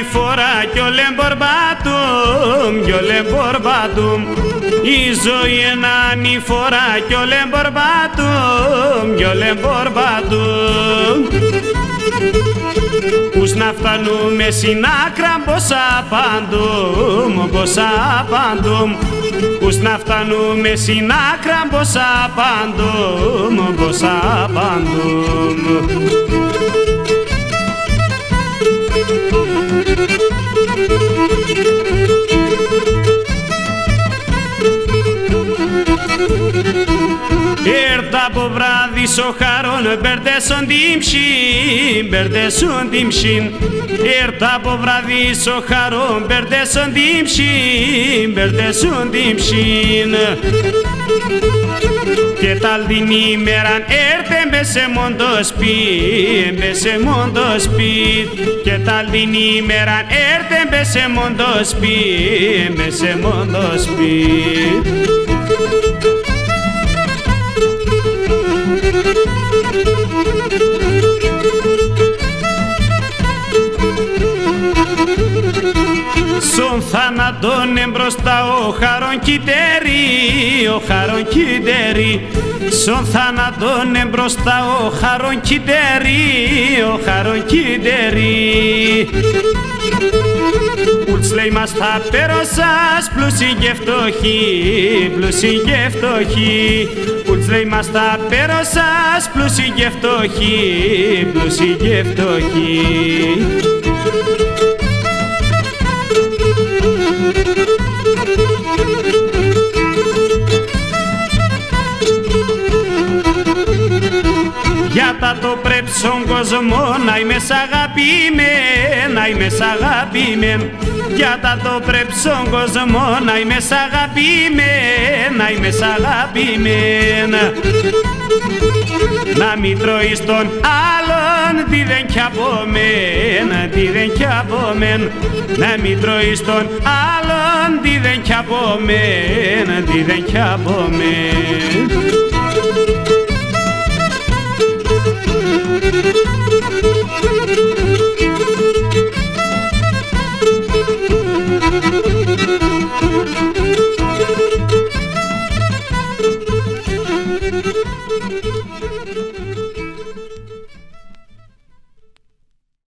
ανηφορά κι όλε μπορμπάτουμ η ζωή ένα ανηφορά κι όλε μπορμπάτουμ Πούς να φτάνουμε στην άκρα μπόσα παντούμ Πούς να φτάνουμε στην άκρα μπόσα παντούμ Έρτα από βράδυ σοχαρών μπερδέσον τιμψιν Έρτα από βράδυ σοχαρών μπερδέσον τιμψιν Και τ' την ημέραν έρθε μπέσε μόντο σπίτ Και τ' την ημέραν έρθε μπέσε μόντο σπίτ Στον θάνατον εμπροστά ο χαρονκιτερί Στον θάνατον εμπροστά ο χαρονκιτερί Ουλτς λέει μας θα πέρωσας πλούσιοι και φτωχοί Ουλτς λέει μας θα πέρωσας πλούσιοι και φτωχοί Για τα το πρέπει στον κόσμο να είμαι αγαπημέν Για τα το πρέπει στον κόσμο να είμαι αγαπημέν Να μην τρώεις τον άλλον τι δεν κι από μεν Να μην τρώεις τον άλλον τι δεν κι από μεν